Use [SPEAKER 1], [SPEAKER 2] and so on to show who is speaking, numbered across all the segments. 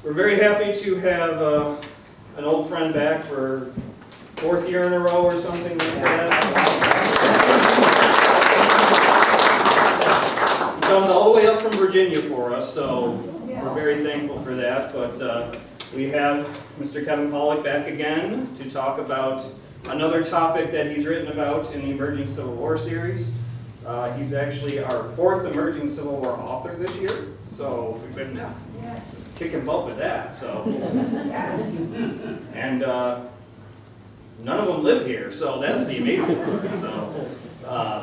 [SPEAKER 1] We're very happy to have an old friend back for 4th year in a row or something like that. He comes all the way up from Virginia for us, so we're very thankful for that. But we have Mr. Kevin Pawlak back again to talk about another topic that he's written about in the Emerging Civil War series. He's actually our 4th Emerging Civil War author this year, so we've been kicking butt with that. So, and none of them live here, so that's the amazing part. So,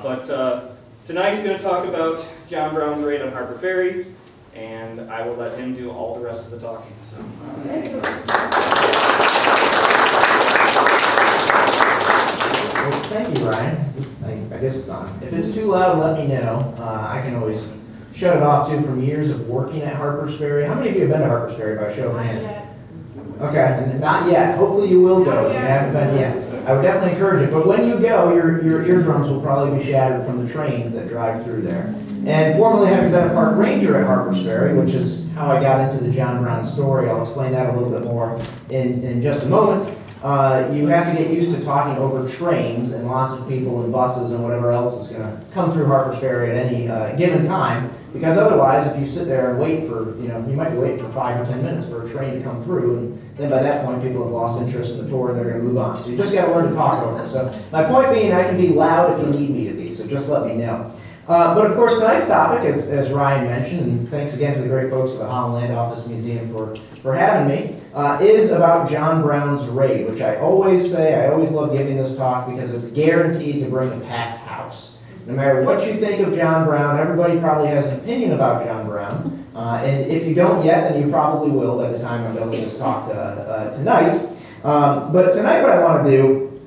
[SPEAKER 1] but tonight he's going to talk about John Brown's raid on Harpers Ferry, and I will let him do all the rest of the talking. So.
[SPEAKER 2] Thank you, Ryan. I guess it's on. If it's too loud, let me know. I can always shut it off too from years of working at Harpers Ferry. How many of you have been to Harpers Ferry by show of hands? Okay, and not yet. Hopefully you will go if you haven't been yet. I would definitely encourage it. But when you go, your eardrums will probably be shattered from the trains that drive through there. And formerly having been a park ranger at Harpers Ferry, which is how I got into the John Brown story, I'll explain that a little bit more in just a moment. You have to get used to talking over trains and lots of people and buses and whatever else is going to come through Harpers Ferry at any given time, because otherwise if you sit there and wait for, you might be waiting for 5 or 10 minutes for a train to come through, and then by that point people have lost interest in the tour and they're going to move on. So you just got to learn to talk over them. So my point being, I can be loud if you need me to be, so just let me know. But of course tonight's topic, as Ryan mentioned, and thanks again to the great folks at the Holland Land Office Museum for having me, is about John Brown's raid, which I always love giving this talk because it's guaranteed to bring a packed house. No matter what you think of John Brown, everybody probably has an opinion about John Brown, and if you don't yet, then you probably will by the time I'm done with this talk tonight. But tonight what I want to do,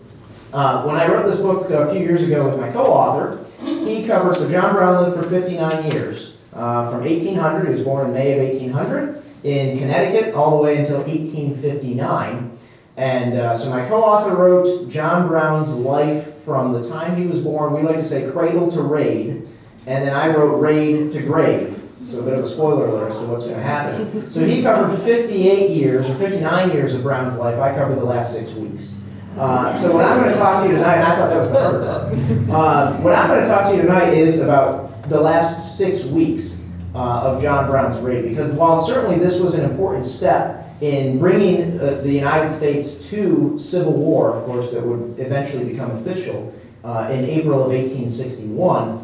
[SPEAKER 2] when I wrote this book a few years ago with my co-author, he covers, so John Brown lived for 59 years, from 1800, he was born in May of 1800, in Connecticut, all the way until 1859. And so my co-author wrote John Brown's life from the time he was born, we like to say cradle to raid, and then I wrote raid to grave. So a bit of a spoiler alert as to what's going to happen. So he covered 58 years, or 59 years of Brown's life. I covered the last 6 weeks. So what I'm going to talk to you tonight, and I thought that was the harder part. What I'm going to talk to you tonight is about the last 6 weeks of John Brown's raid, because while certainly this was an important step in bringing the United States to civil war, of course, that would eventually become official in April of 1861,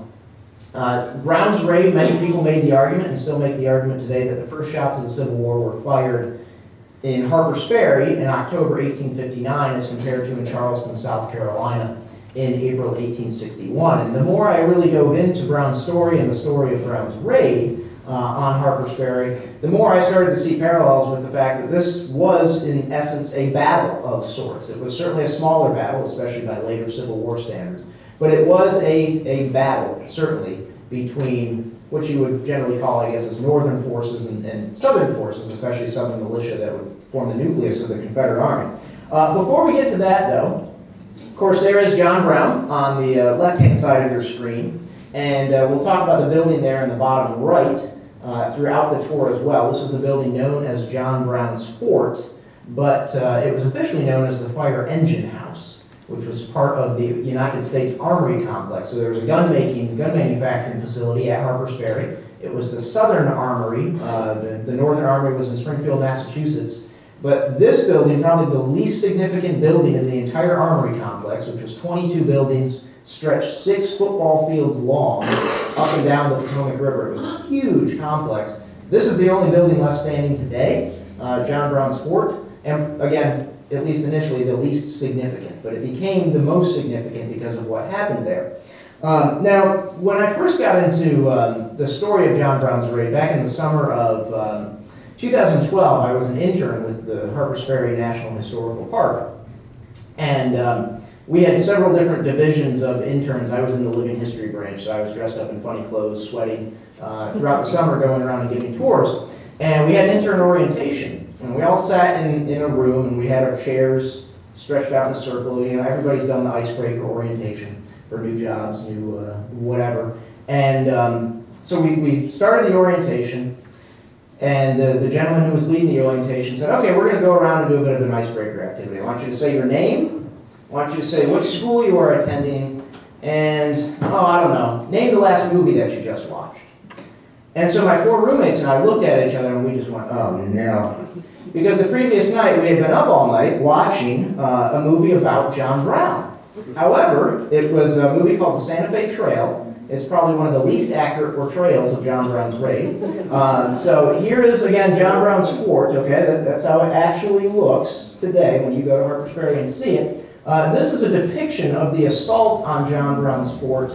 [SPEAKER 2] Brown's raid, many people made the argument and still make the argument today that the first shots of the Civil War were fired in Harpers Ferry in October 1859 as compared to in Charleston, South Carolina in April 1861. And the more I really dove into Brown's story and the story of Brown's raid on Harpers Ferry, the more I started to see parallels with the fact that this was in essence a battle of sorts. It was certainly a smaller battle, especially by later Civil War standards, but it was a battle, certainly, between what you would generally call, I guess, as northern forces and southern forces, especially southern militia that would form the nucleus of the Confederate Army. Before we get to that, though, of course, there is John Brown on the left-hand side of your screen, and we'll talk about the building there in the bottom right throughout the tour as well. This is the building known as John Brown's Fort, but it was officially known as the Fire Engine House, which was part of the United States Armory Complex. So there was a gun manufacturing facility at Harpers Ferry. It was the Southern Armory. The Northern Armory was in Springfield, Massachusetts. But this building, probably the least significant building in the entire Armory Complex, which was 22 buildings, stretched 6 football fields long up and down the Potomac River. It was a huge complex. This is the only building left standing today, John Brown's Fort. And again, at least initially, the least significant, but it became the most significant because of what happened there. Now, when I first got into the story of John Brown's raid, back in the summer of 2012, I was an intern with the Harpers Ferry National Historical Park, and we had several different divisions of interns. I was in the living history branch, so I was dressed up in funny clothes, sweating throughout the summer, going around and giving tours, and we had intern orientation. And we all sat in a room, and we had our chairs stretched out in a circle. Everybody's done the icebreaker orientation for new jobs, new whatever. And So we started the orientation, and the gentleman who was leading the orientation said, okay, we're going to go around and do a bit of an icebreaker activity. I want you to say your name, I want you to say which school you are attending, and, I don't know, name the last movie that you just watched. And so my 4 roommates and I looked at each other and we just went, oh no. Because the previous night we had been up all night watching a movie about John Brown. However, it was a movie called The Santa Fe Trail. It's probably one of the least accurate portrayals of John Brown's raid. So here is, again, John Brown's fort, okay? That's how it actually looks today when you go to Harpers Ferry and see it. This is a depiction of the assault on John Brown's fort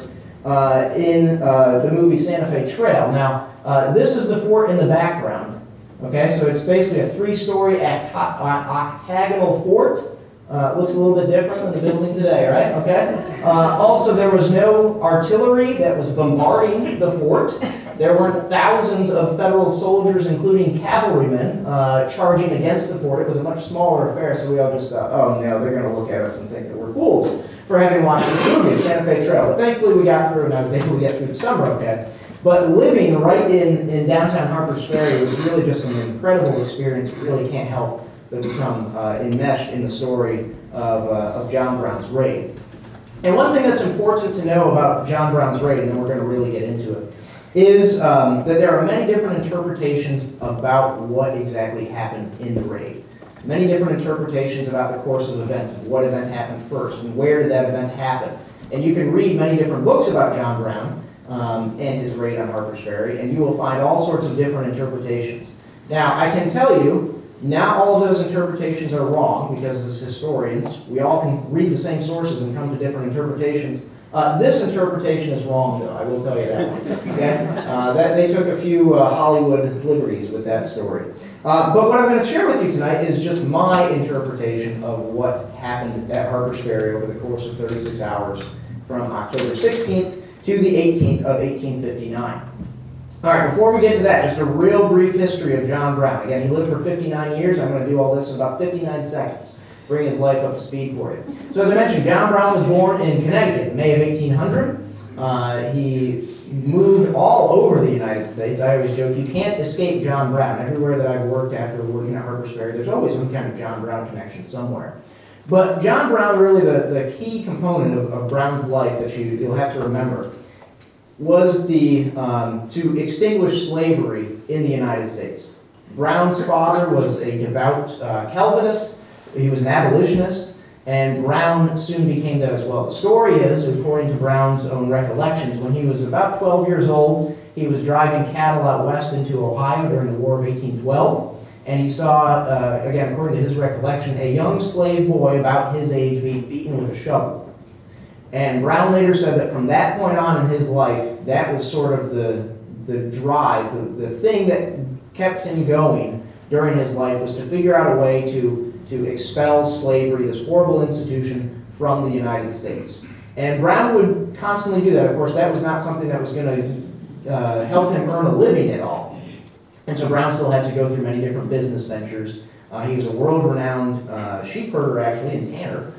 [SPEAKER 2] in the movie Santa Fe Trail. Now, this is the fort in the background, okay? So it's basically a 3-story octagonal fort. It looks a little bit different than the building today, right? Okay. Also, there was no artillery that was bombarding the fort. There weren't thousands of federal soldiers, including cavalrymen, charging against the fort. It was a much smaller affair, so we all just thought, oh no, they're going to look at us and think that we're fools for having watched this movie, Santa Fe Trail. But thankfully, we got through, and I was able to get through the summer okay. But living right in downtown Harpers Ferry was really just an incredible experience. You really can't help but become enmeshed in the story of John Brown's raid. And one thing that's important to know about John Brown's raid, and then we're going to really get into it, is that there are many different interpretations about what exactly happened in the raid. Many different interpretations about the course of events, of what event happened first, and where did that event happen. And you can read many different books about John Brown and his raid on Harpers Ferry, and you will find all sorts of different interpretations. Now, I can tell you, not all of those interpretations are wrong, because as historians, we all can read the same sources and come to different interpretations. This interpretation is wrong, though, I will tell you that one. Okay? They took a few Hollywood liberties with that story. But what I'm going to share with you tonight is just my interpretation of what happened at Harpers Ferry over the course of 36 hours from October 16th to the 18th of 1859. All right, before we get to that, just a real brief history of John Brown. Again, he lived for 59 years. I'm going to do all this in about 59 seconds. Bring his life up to speed for you. So as I mentioned, John Brown was born in Connecticut, May of 1800. He moved all over the United States. I always joke, you can't escape John Brown. Everywhere that I've worked after working at Harpers Ferry, there's always some kind of John Brown connection somewhere. But John Brown, really the key component of Brown's life that you'll have to remember was to extinguish slavery in the United States. Brown's father was a devout Calvinist. He was an abolitionist, and Brown soon became that as well. The story is, according to Brown's own recollections, when he was about 12 years old, he was driving cattle out west into Ohio during the War of 1812, and he saw, again, according to his recollection, a young slave boy about his age being beaten with a shovel. And Brown later said that from that point on in his life, that was sort of the drive, the thing that kept him going during his life, was to figure out a way to expel slavery, this horrible institution, from the United States. And Brown would constantly do that. Of course, that was not something that was going to help him earn a living at all. And so Brown still had to go through many different business ventures. He was a world-renowned sheep herder, actually, and tanner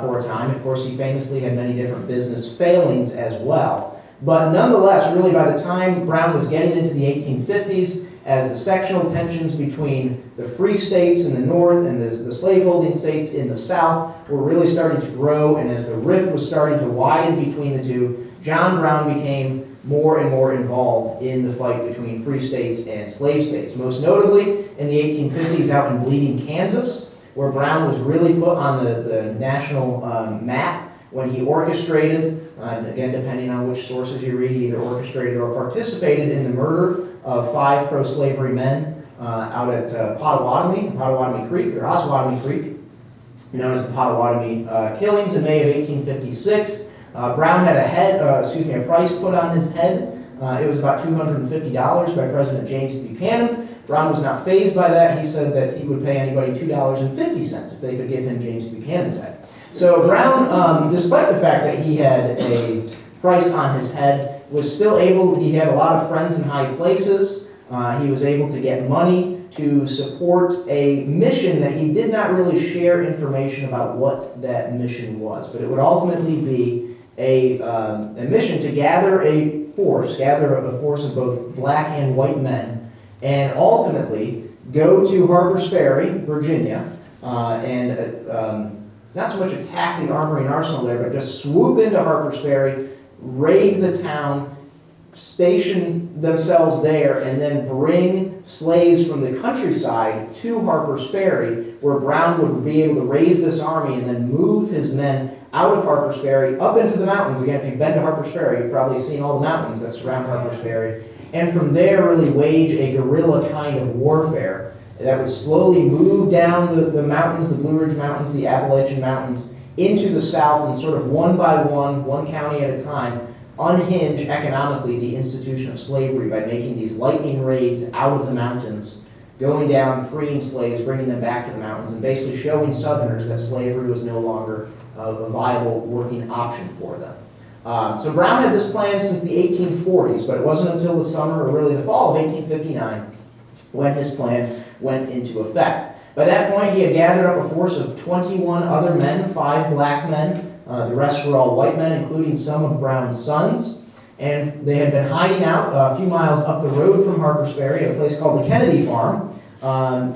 [SPEAKER 2] for a time. Of course, he famously had many different business failings as well. But nonetheless, really by the time Brown was getting into the 1850s, as the sectional tensions between the free states in the north and the slaveholding states in the south were really starting to grow, and as the rift was starting to widen between the two, John Brown became more and more involved in the fight between free states and slave states. Most notably in the 1850s out in Bleeding, Kansas, where Brown was really put on the national map when he orchestrated, again, depending on which sources you read, either orchestrated or participated in the murder of 5 pro-slavery men out at Pottawatomie Creek, or Osawatomie Creek, known as the Pottawatomie killings in May of 1856. Brown had a price put on his head. It was about $250 by President James Buchanan. Brown was not fazed by that. He said that he would pay anybody $2.50 if they could give him James Buchanan's head. So Brown, despite the fact that he had a price on his head, was still able, he had a lot of friends in high places. He was able to get money to support a mission that he did not really share information about what that mission was. But it would ultimately be a mission to gather a force of both black and white men, and ultimately go to Harpers Ferry, Virginia, and not so much attack the armory and arsenal there, but just swoop into Harpers Ferry, raid the town, station themselves there, and then bring slaves from the countryside to Harpers Ferry, where Brown would be able to raise this army and then move his men out of Harpers Ferry up into the mountains. Again, if you've been to Harpers Ferry, you've probably seen all the mountains that surround Harpers Ferry. And from there, really wage a guerrilla kind of warfare that would slowly move down the mountains, the Blue Ridge Mountains, the Appalachian Mountains, into the south, and sort of one by one county at a time, unhinge economically the institution of slavery by making these lightning raids out of the mountains, going down, freeing slaves, bringing them back to the mountains, and basically showing Southerners that slavery was no longer a viable working option for them. So Brown had this plan since the 1840s, but it wasn't until the summer, or really the fall of 1859, when his plan went into effect. By that point, he had gathered up a force of 21 other men, 5 black men. The rest were all white men, including some of Brown's sons. And they had been hiding out a few miles up the road from Harpers Ferry, a place called the Kennedy Farm,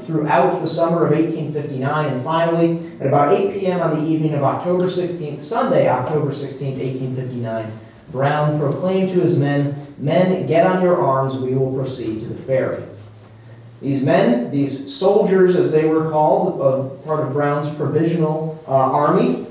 [SPEAKER 2] throughout the summer of 1859. And finally, at about 8 p.m. on the evening of October 16th, Sunday, October 16th, 1859, Brown proclaimed to his men, "Men, get on your arms, we will proceed to the ferry." These men, these soldiers as they were called, part of Brown's provisional army,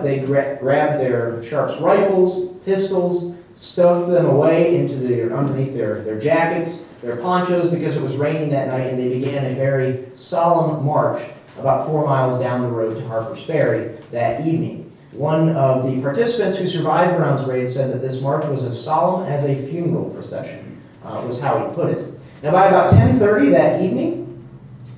[SPEAKER 2] they grabbed their Sharps rifles, pistols, stuffed them away underneath their jackets, their ponchos, because it was raining that night, and they began a very solemn march about 4 miles down the road to Harpers Ferry that evening. One of the participants who survived Brown's raid said that this march was as solemn as a funeral procession, was how he put it. Now, by about 10:30 that evening,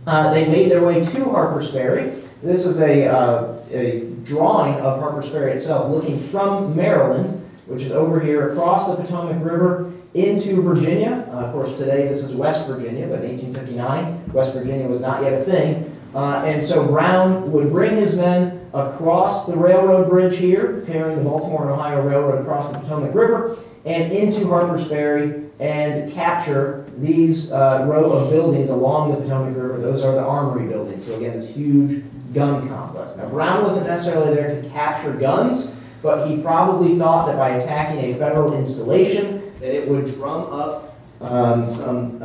[SPEAKER 2] they made their way to Harpers Ferry. This is a drawing of Harpers Ferry itself, looking from Maryland, which is over here across the Potomac River, into Virginia. Of course, today this is West Virginia, but in 1859, West Virginia was not yet a thing. And so Brown would bring his men across the railroad bridge here, carrying the Baltimore and Ohio Railroad across the Potomac River, and into Harpers Ferry, and capture these row of buildings along the Potomac River. Those are the armory buildings. So again, this huge gun complex. Now, Brown wasn't necessarily there to capture guns, but he probably thought that by attacking a federal installation, that it would drum up some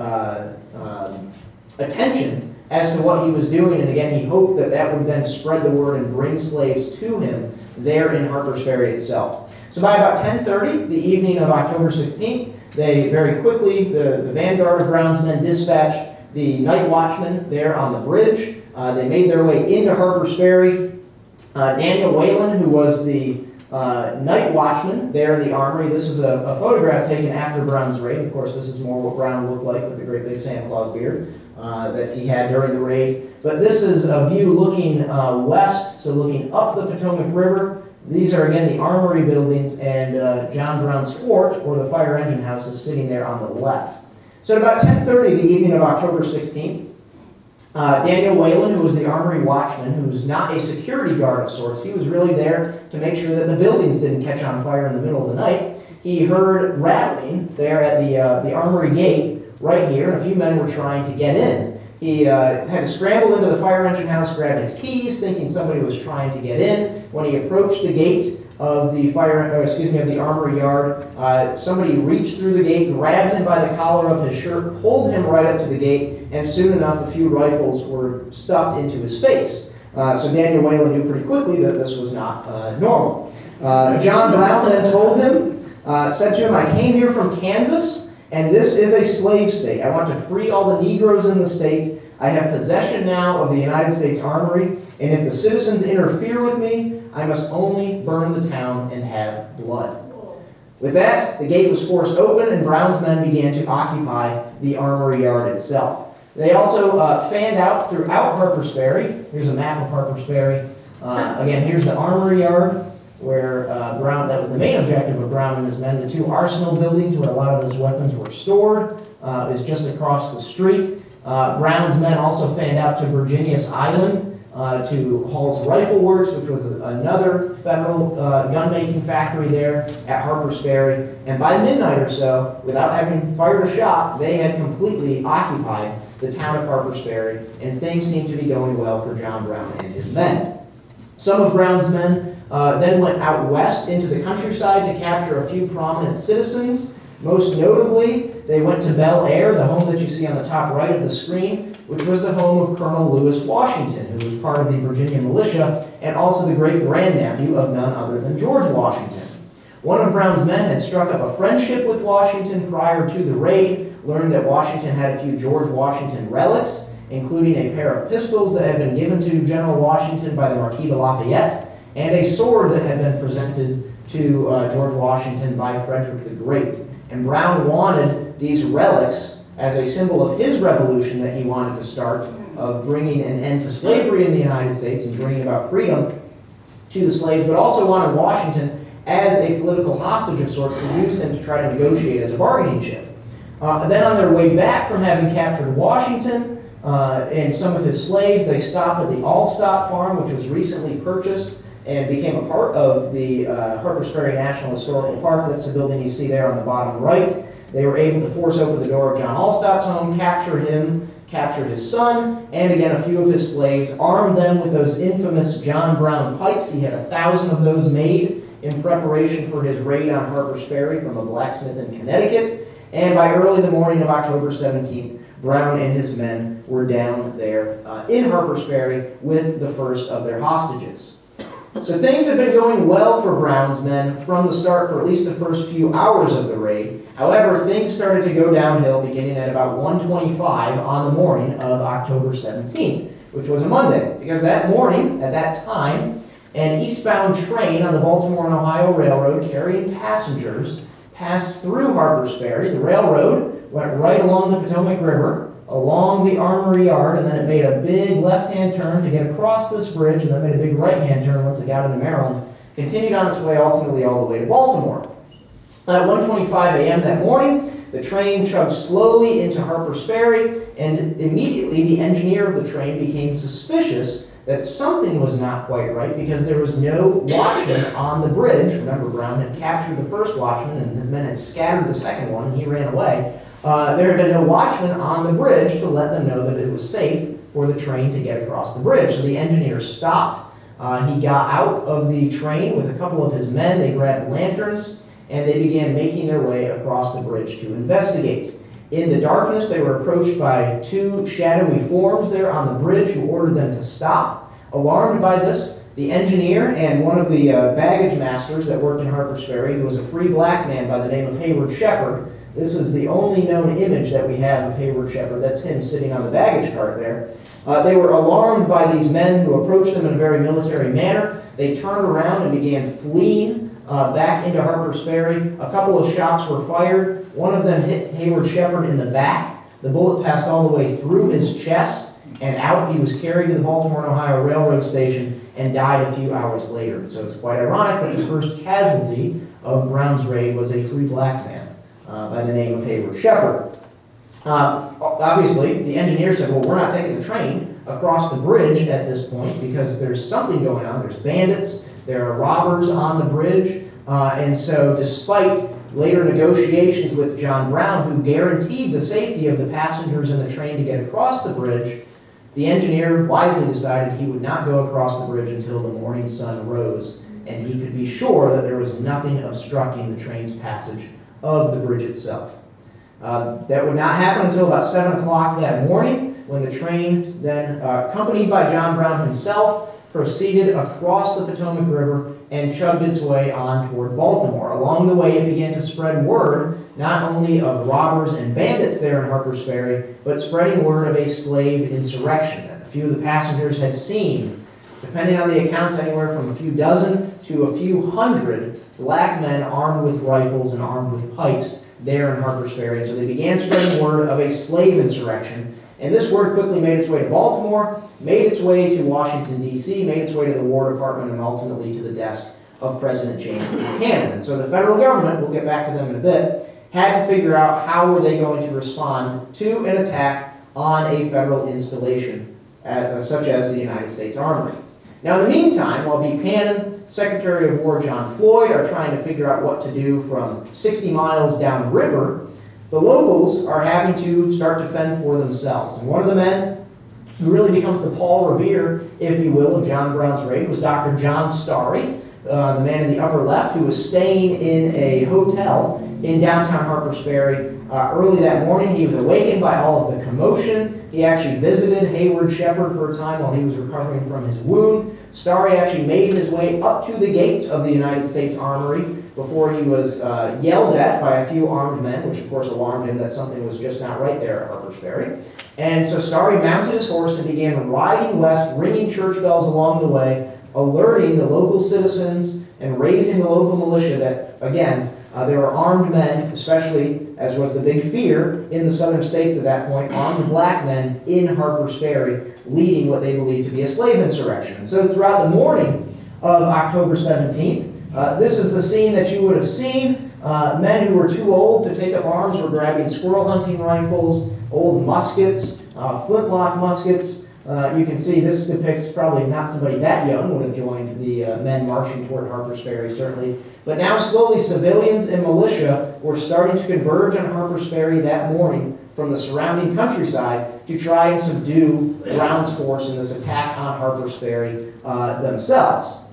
[SPEAKER 2] attention as to what he was doing. And again, he hoped that that would then spread the word and bring slaves to him there in Harpers Ferry itself. So by about 10:30, the evening of October 16th, they very quickly, the vanguard of Brown's men dispatched the night watchman there on the bridge. They made their way into Harpers Ferry. Daniel Whalen, who was the night watchman there in the armory. This is a photograph taken after Brown's raid. Of course, this is more what Brown looked like with the great big Santa Claus beard that he had during the raid. But this is a view looking west, so looking up the Potomac River. These are, again, the armory buildings, and John Brown's fort, or the fire engine house, is sitting there on the left. So at about 10:30 the evening of October 16th, Daniel Whalen, who was the armory watchman, who's not a security guard of sorts, he was really there to make sure that the buildings didn't catch on fire in the middle of the night. He heard rattling there at the armory gate right here, and a few men were trying to get in. He had to scramble into the fire engine house, grab his keys, thinking somebody was trying to get in. When he approached the gate of the of the armory yard, somebody reached through the gate, grabbed him by the collar of his shirt, pulled him right up to the gate, and soon enough, a few rifles were stuffed into his face. So Daniel Whalen knew pretty quickly that this was not normal. John Brown then told him, said to him, "I came here from Kansas, and this is a slave state. I want to free all the Negroes in the state. I have possession now of the United States Armory, and if the citizens interfere with me, I must only burn the town and have blood." With that, the gate was forced open, and Brown's men began to occupy the armory yard itself. They also fanned out throughout Harpers Ferry. Here's a map of Harpers Ferry. Again, here's the armory yard, where Brown, that was the main objective of Brown and his men. The 2 arsenal buildings, where a lot of those weapons were stored, is just across the street. Brown's men also fanned out to Virginius Island, to Hall's Rifle Works, which was another federal gun-making factory there at Harpers Ferry. And by midnight or so, without having fired a shot, they had completely occupied the town of Harpers Ferry, and things seemed to be going well for John Brown and his men. Some of Brown's men then went out west into the countryside to capture a few prominent citizens. Most notably, they went to Bel Air, the home that you see on the top right of the screen, which was the home of Colonel Lewis Washington, who was part of the Virginia militia and also the great-grandnephew of none other than George Washington. One of Brown's men had struck up a friendship with Washington prior to the raid, learned that Washington had a few George Washington relics, including a pair of pistols that had been given to General Washington by the Marquis de Lafayette, and a sword that had been presented to George Washington by Frederick the Great. And Brown wanted these relics as a symbol of his revolution that he wanted to start, of bringing an end to slavery in the United States and bringing about freedom to the slaves, but also wanted Washington as a political hostage of sorts to use him to try to negotiate as a bargaining chip. Then on their way back from having captured Washington and some of his slaves, they stopped at the Allstott Farm, which was recently purchased and became a part of the Harpers Ferry National Historical Park. That's the building you see there on the bottom right. They were able to force open the door of John Allstott's home, capture him, captured his son, and again a few of his slaves, armed them with those infamous John Brown pikes. He had 1,000 of those made in preparation for his raid on Harpers Ferry from a blacksmith in Connecticut. And by early the morning of October 17th, Brown and his men were down there in Harpers Ferry with the first of their hostages. So things had been going well for Brown's men from the start for at least the first few hours of the raid. However, things started to go downhill beginning at about 1:25 on the morning of October 17th, which was a Monday. Because that morning, at that time, an eastbound train on the Baltimore and Ohio Railroad carrying passengers passed through Harpers Ferry. The railroad went right along the Potomac River, along the Armory Yard, and then it made a big left-hand turn to get across this bridge, and then made a big right-hand turn once it got into Maryland, continued on its way ultimately all the way to Baltimore. At 1:25 a.m. that morning, the train chugged slowly into Harpers Ferry, and immediately the engineer of the train became suspicious that something was not quite right because there was no watchman on the bridge. Remember, Brown had captured the first watchman, and his men had scattered the second one, and he ran away. There had been no watchman on the bridge to let them know that it was safe for the train to get across the bridge. So the engineer stopped. He got out of the train with a couple of his men. They grabbed lanterns, and they began making their way across the bridge to investigate. In the darkness, they were approached by two shadowy forms there on the bridge who ordered them to stop. Alarmed by this, the engineer and one of the baggage masters that worked in Harpers Ferry, who was a free black man by the name of Hayward Shepherd. This is the only known image that we have of Hayward Shepherd. That's him sitting on the baggage cart there. They were alarmed by these men who approached them in a very military manner. They turned around and began fleeing back into Harpers Ferry. A couple of shots were fired. One of them hit Hayward Shepherd in the back. The bullet passed all the way through his chest and out. He was carried to the Baltimore and Ohio Railroad station and died a few hours later. So it's quite ironic that the first casualty of Brown's raid was a free black man by the name of Hayward Shepherd. Obviously, the engineer said, well, we're not taking the train across the bridge at this point because there's something going on. There's bandits, there are robbers on the bridge, and so despite later negotiations with John Brown, who guaranteed the safety of the passengers in the train to get across the bridge, the engineer wisely decided he would not go across the bridge until the morning sun rose, and he could be sure that there was nothing obstructing the train's passage of the bridge itself. That would not happen until about 7 o'clock that morning, when the train then, accompanied by John Brown himself, proceeded across the Potomac River and chugged its way on toward Baltimore. Along the way, it began to spread word not only of robbers and bandits there in Harpers Ferry, but spreading word of a slave insurrection. And a few of the passengers had seen, depending on the accounts, anywhere from a few dozen to a few hundred black men armed with rifles and armed with pikes there in Harpers Ferry. And so they began spreading word of a slave insurrection. And this word quickly made its way to Baltimore, made its way to Washington, D.C., made its way to the War Department, and ultimately to the desk of President James Buchanan. And so the federal government, we'll get back to them in a bit, had to figure out how were they going to respond to an attack on a federal installation such as the United States Armory. Now, in the meantime, while Buchanan, Secretary of War John Floyd are trying to figure out what to do from 60 miles downriver, the locals are having to start to fend for themselves. And one of the men who really becomes the Paul Revere, if you will, of John Brown's raid was Dr. John Starry, the man in the upper left, who was staying in a hotel in downtown Harpers Ferry. Early that morning, he was awakened by all of the commotion. He actually visited Hayward Shepherd for a time while he was recovering from his wound. Starry actually made his way up to the gates of the United States Armory before he was yelled at by a few armed men, which of course alarmed him that something was just not right there at Harpers Ferry. And so Starry mounted his horse and began riding west, ringing church bells along the way, alerting the local citizens and raising the local militia that, again, there were armed men, especially, as was the big fear in the southern states at that point, armed black men in Harpers Ferry leading what they believed to be a slave insurrection. And so throughout the morning of October 17th, this is the scene that you would have seen. Men who were too old to take up arms were grabbing squirrel hunting rifles, old muskets, flintlock muskets. You can see this depicts probably not somebody that young would have joined the men marching toward Harpers Ferry, certainly. But now slowly civilians and militia were starting to converge on Harpers Ferry that morning from the surrounding countryside to try and subdue Brown's force in this attack on Harpers Ferry themselves.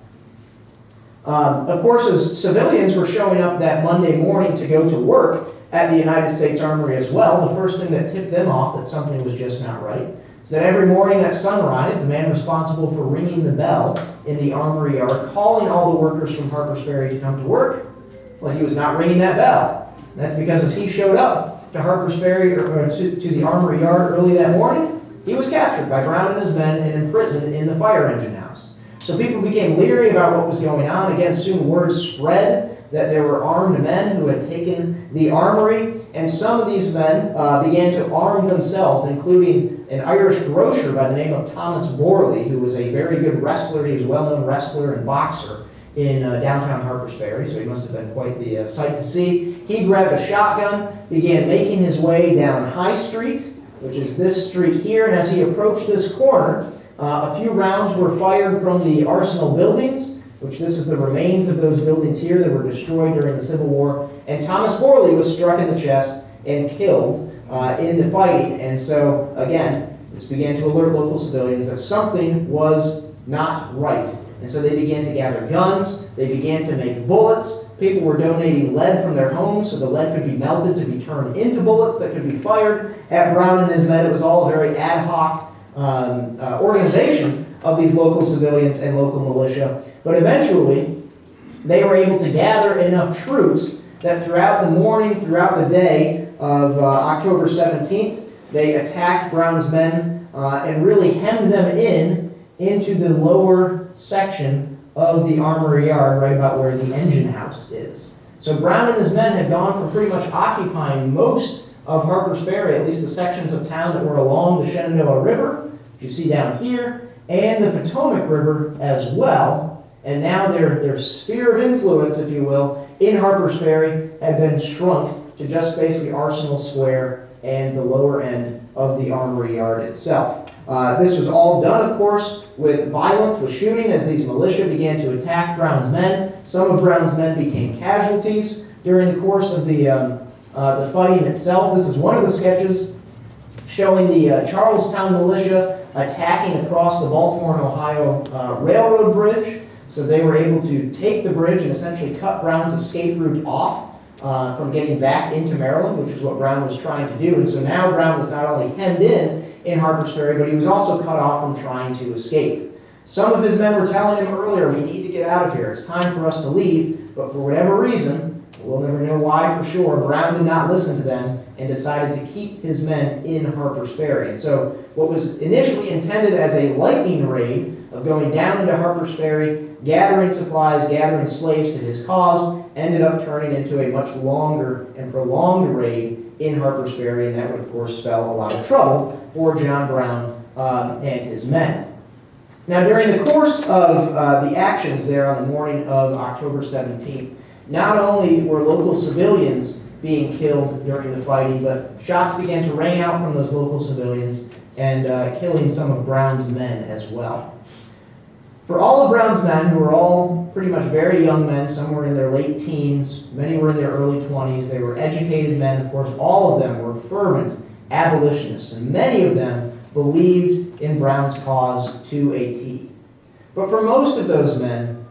[SPEAKER 2] Of course, as civilians were showing up that Monday morning to go to work at the United States Armory as well, the first thing that tipped them off that something was just not right is that every morning at sunrise, the man responsible for ringing the bell in the armory yard, calling all the workers from Harpers Ferry to come to work, well, he was not ringing that bell. And that's because as he showed up to Harpers Ferry, or to the armory yard early that morning, he was captured by Brown and his men and imprisoned in the fire engine house. So people became leery about what was going on. Again, soon word spread that there were armed men who had taken the armory, and some of these men began to arm themselves, including an Irish grocer by the name of Thomas Borley, who was a very good wrestler. He was a well-known wrestler and boxer in downtown Harpers Ferry, so he must have been quite the sight to see. He grabbed a shotgun, began making his way down High Street, which is this street here, and as he approached this corner, a few rounds were fired from the Arsenal buildings, which this is the remains of those buildings here that were destroyed during the Civil War. And Thomas Borley was struck in the chest and killed in the fighting. And so, again, this began to alert local civilians that something was not right. And so they began to gather guns. They began to make bullets. People were donating lead from their homes so the lead could be melted to be turned into bullets that could be fired at Brown and his men. It was all a very ad hoc organization of these local civilians and local militia. But eventually, they were able to gather enough troops that throughout the morning, throughout the day of October 17th, they attacked Brown's men and really hemmed them into the lower section of the armory yard, right about where the engine house is. So Brown and his men had gone from pretty much occupying most of Harpers Ferry, at least the sections of town that were along the Shenandoah River, which you see down here, and the Potomac River as well. And now their sphere of influence, if you will, in Harpers Ferry had been shrunk to just basically Arsenal Square and the lower end of the armory yard itself. This was all done, of course, with violence, with shooting, as these militia began to attack Brown's men. Some of Brown's men became casualties during the course of the fighting itself. This is one of the sketches showing the Charlestown militia attacking across the Baltimore and Ohio Railroad Bridge. So they were able to take the bridge and essentially cut Brown's escape route off from getting back into Maryland, which is what Brown was trying to do. And so now Brown was not only hemmed in Harpers Ferry, but he was also cut off from trying to escape. Some of his men were telling him earlier, we need to get out of here. It's time for us to leave. But for whatever reason, we'll never know why for sure, Brown did not listen to them and decided to keep his men in Harpers Ferry. And so what was initially intended as a lightning raid of going down into Harpers Ferry, gathering supplies, gathering slaves to his cause, ended up turning into a much longer and prolonged raid in Harpers Ferry, and that would, of course, spell a lot of trouble for John Brown and his men. Now, during the course of the actions there on the morning of October 17th, not only were local civilians being killed during the fighting, but shots began to ring out from those local civilians and killing some of Brown's men as well. For all of Brown's men, who were all pretty much very young men, some were in their late teens, many were in their early 20s, they were educated men, of course, all of them were fervent abolitionists, and many of them believed in Brown's cause to a T. But for most of those men,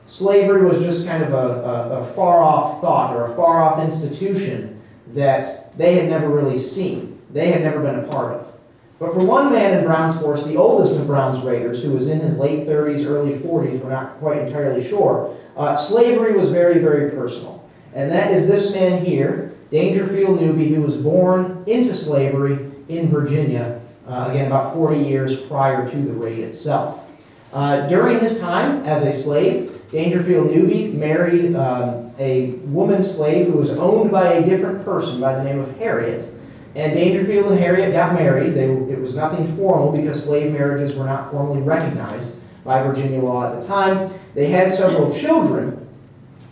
[SPEAKER 2] slavery was just kind of a far-off thought or a far-off institution that they had never really seen, they had never been a part of. But for one man in Brown's force, the oldest of Brown's raiders, who was in his late 30s, early 40s, we're not quite entirely sure, slavery was very, very personal. And that is this man here, Dangerfield Newby, who was born into slavery in Virginia, again, about 40 years prior to the raid itself. During his time as a slave, Dangerfield Newby married a woman slave who was owned by a different person by the name of Harriet. And Dangerfield and Harriet got married. It was nothing formal because slave marriages were not formally recognized by Virginia law at the time. They had several children,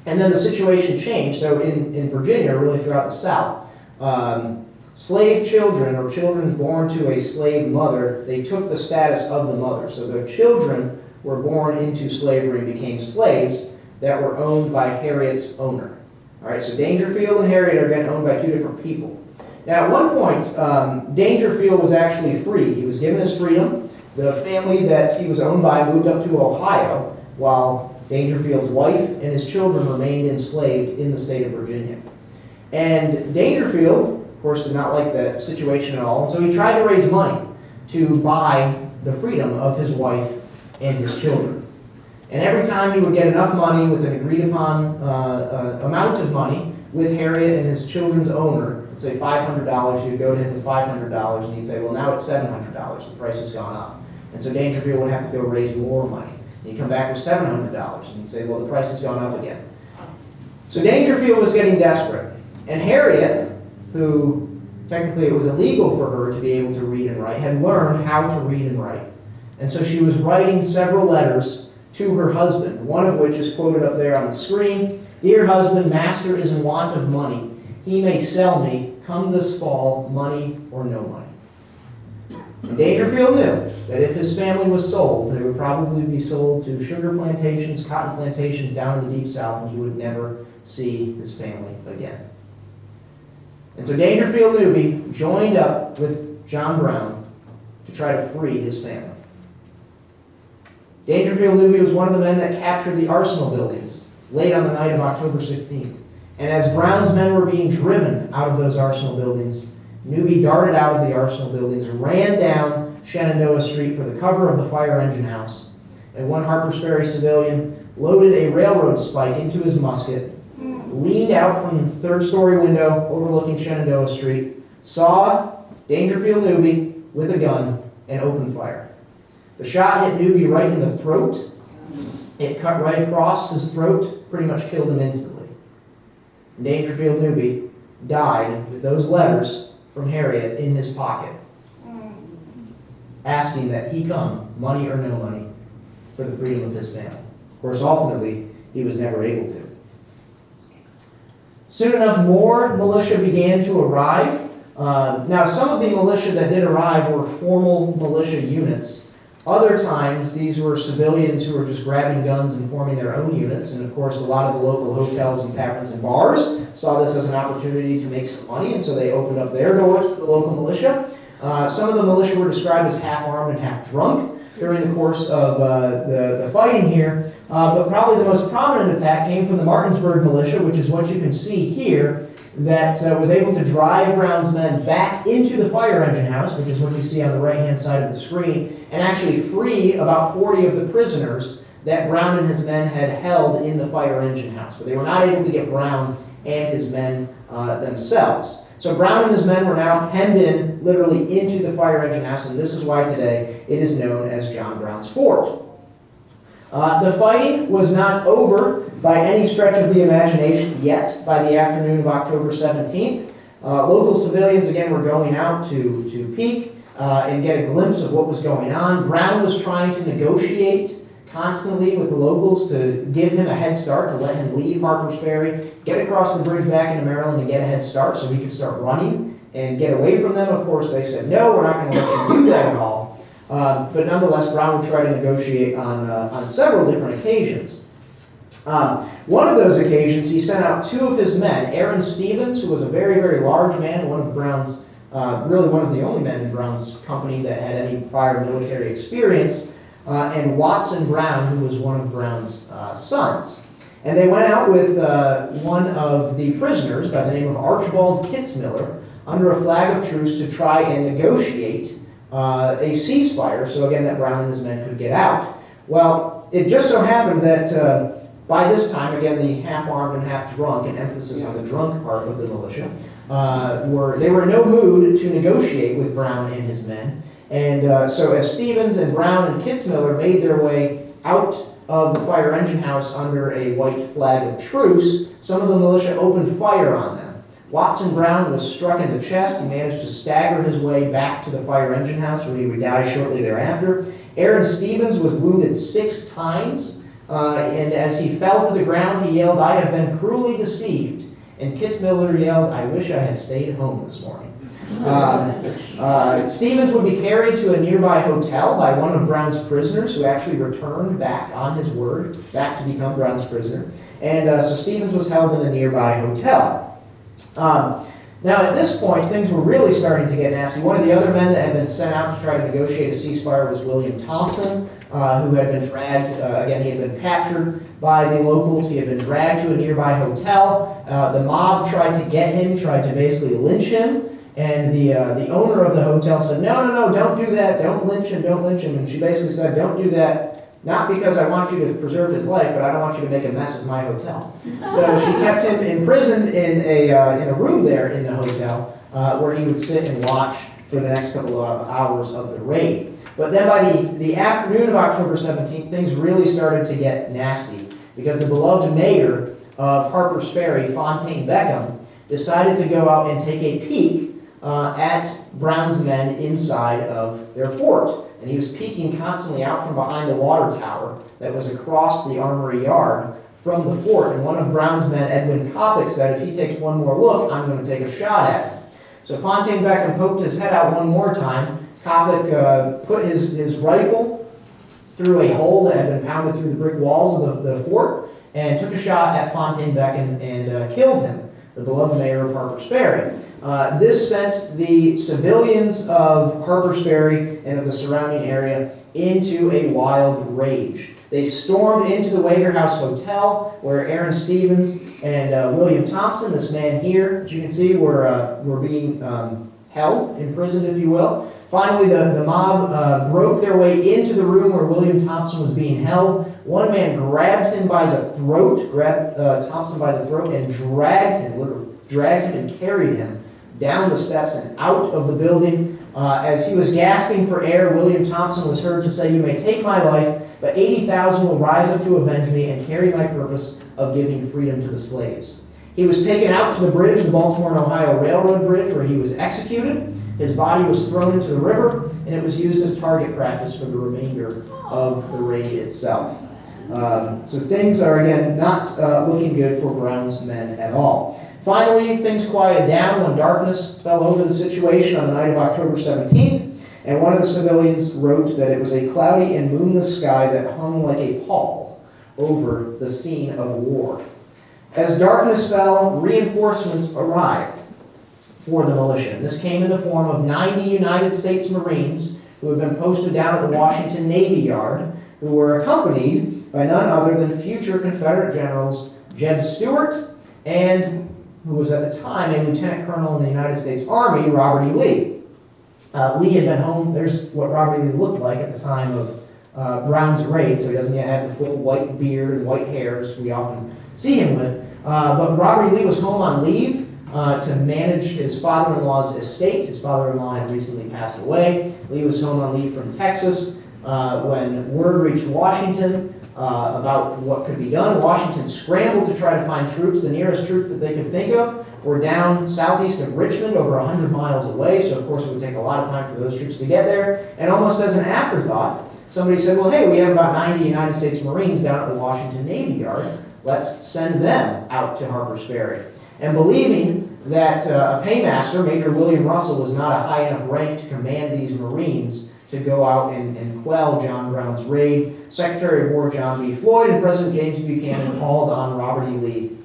[SPEAKER 2] and then the situation changed. So in Virginia, really throughout the South, slave children or children born to a slave mother, they took the status of the mother. So their children were born into slavery and became slaves that were owned by Harriet's owner. All right, so Dangerfield and Harriet are again owned by two different people. Now, at one point, Dangerfield was actually free. He was given his freedom. The family that he was owned by moved up to Ohio, while Dangerfield's wife and his children remained enslaved in the state of Virginia. And Dangerfield, of course, did not like that situation at all, and so he tried to raise money to buy the freedom of his wife and his children. And every time he would get enough money with an agreed-upon amount of money with Harriet and his children's owner, let's say $500, he would go to him with $500, and he'd say, well, now it's $700, the price has gone up. And so Dangerfield would have to go raise more money. And he'd come back with $700, and he'd say, well, the price has gone up again. So Dangerfield was getting desperate. And Harriet, who technically it was illegal for her to be able to read and write, had learned how to read and write. And so she was writing several letters to her husband, one of which is quoted up there on the screen. Dear husband, master is in want of money. He may sell me, come this fall, money or no money. And Dangerfield knew that if his family was sold, they would probably be sold to sugar plantations, cotton plantations down in the deep south, and he would never see his family again. And so Dangerfield Newby joined up with John Brown to try to free his family. Dangerfield Newby was one of the men that captured the Arsenal buildings late on the night of October 16th. And as Brown's men were being driven out of those Arsenal buildings, Newby darted out of the Arsenal buildings and ran down Shenandoah Street for the cover of the fire engine house. And one Harpers Ferry civilian loaded a railroad spike into his musket, leaned out from the third-story window overlooking Shenandoah Street, saw Dangerfield Newby with a gun, and opened fire. The shot hit Newby right in the throat. It cut right across his throat, pretty much killed him instantly. Dangerfield Newby died with those letters from Harriet in his pocket, asking that he come, money or no money, for the freedom of his family. Of course, ultimately, he was never able to. Soon enough, more militia began to arrive. Now, some of the militia that did arrive were formal militia units. Other times, these were civilians who were just grabbing guns and forming their own units. And of course, a lot of the local hotels and taverns and bars saw this as an opportunity to make some money, and so they opened up their doors to the local militia. Some of the militia were described as half-armed and half-drunk during the course of the fighting here. But probably the most prominent attack came from the Martinsburg militia, which is what you can see here, that was able to drive Brown's men back into the fire engine house, which is what you see on the right-hand side of the screen, and actually free about 40 of the prisoners that Brown and his men had held in the fire engine house. But they were not able to get Brown and his men themselves. So Brown and his men were now hemmed in, literally into the fire engine house, and this is why today it is known as John Brown's Fort. The fighting was not over by any stretch of the imagination yet by the afternoon of October 17th. Local civilians, again, were going out to peek and get a glimpse of what was going on. Brown was trying to negotiate constantly with the locals to give him a head start, to let him leave Harpers Ferry, get across the bridge back into Maryland and get a head start so he could start running and get away from them. Of course, they said, no, we're not going to let you do that at all. But nonetheless, Brown would try to negotiate on several different occasions. One of those occasions, he sent out 2 of his men, Aaron Stevens, who was a very, very large man, one of Brown's, really one of the only men in Brown's company that had any prior military experience, and Watson Brown, who was one of Brown's sons. And they went out with one of the prisoners by the name of Archibald Kitzmiller under a flag of truce to try and negotiate a ceasefire, so again that Brown and his men could get out. Well, it just so happened that by this time, again, the half-armed and half-drunk, an emphasis on the drunk part of the militia, they were in no mood to negotiate with Brown and his men. And so as Stevens and Brown and Kitzmiller made their way out of the fire engine house under a white flag of truce, some of the militia opened fire on them. Watson Brown was struck in the chest. He managed to stagger his way back to the fire engine house where he would die shortly thereafter. Aaron Stevens was wounded 6 times. And as he fell to the ground, he yelled, "I have been cruelly deceived." And Kitzmiller yelled, "I wish I had stayed home this morning." Stevens would be carried to a nearby hotel by one of Brown's prisoners, who actually returned back on his word, back to become Brown's prisoner. And so Stevens was held in a nearby hotel. Now at this point, things were really starting to get nasty. One of the other men that had been sent out to try to negotiate a ceasefire was William Thompson, who had been dragged, again, he had been captured by the locals. He had been dragged to a nearby hotel. The mob tried to get him, tried to basically lynch him. And the owner of the hotel said, no, don't do that. Don't lynch him, don't lynch him. And she basically said, don't do that, not because I want you to preserve his life, but I don't want you to make a mess of my hotel. So she kept him imprisoned in a room there in the hotel where he would sit and watch for the next couple of hours of the raid. But then by the afternoon of October 17th, things really started to get nasty because the beloved mayor of Harpers Ferry, Fontaine Beckham, decided to go out and take a peek at Brown's men inside of their fort. And he was peeking constantly out from behind the water tower that was across the armory yard from the fort. And one of Brown's men, Edwin Coppock, said, if he takes one more look, I'm going to take a shot at him. So Fontaine Beckham poked his head out one more time. Coppock put his rifle through a hole that had been pounded through the brick walls of the fort and took a shot at Fontaine Beckham and killed him, the beloved mayor of Harpers Ferry. This sent the civilians of Harpers Ferry and of the surrounding area into a wild rage. They stormed into the Wager House Hotel where Aaron Stevens and William Thompson, this man here, as you can see, were being held, imprisoned, if you will. Finally, the mob broke their way into the room where William Thompson was being held. One man grabbed him by the throat, grabbed Thompson by the throat, and dragged him and carried him down the steps and out of the building. As he was gasping for air, William Thompson was heard to say, "You may take my life, but 80,000 will rise up to avenge me and carry my purpose of giving freedom to the slaves." He was taken out to the bridge, the Baltimore and Ohio Railroad Bridge, where he was executed. His body was thrown into the river, and it was used as target practice for the remainder of the raid itself. So things are, again, not looking good for Brown's men at all. Finally, things quieted down when darkness fell over the situation on the night of October 17th, and one of the civilians wrote that it was a cloudy and moonless sky that hung like a pall over the scene of war. As darkness fell, reinforcements arrived for the militia. This came in the form of 90 United States Marines who had been posted down at the Washington Navy Yard, who were accompanied by none other than future Confederate generals Jeb Stuart and, who was at the time a lieutenant colonel in the United States Army, Robert E. Lee. Lee had been home. There's what Robert E. Lee looked like at the time of Brown's raid, so he doesn't yet have the full white beard and white hair as we often see him with. But Robert E. Lee was home on leave to manage his father-in-law's estate. His father-in-law had recently passed away. Lee was home on leave from Texas when word reached Washington about what could be done. Washington scrambled to try to find troops. The nearest troops that they could think of were down southeast of Richmond, over 100 miles away, so of course it would take a lot of time for those troops to get there. And almost as an afterthought, somebody said, well, hey, we have about 90 United States Marines down at the Washington Navy Yard. Let's send them out to Harpers Ferry. And believing that a paymaster, Major William Russell, was not a high enough rank to command these Marines to go out and quell John Brown's raid, Secretary of War John B. Floyd and President James Buchanan called on Robert E. Lee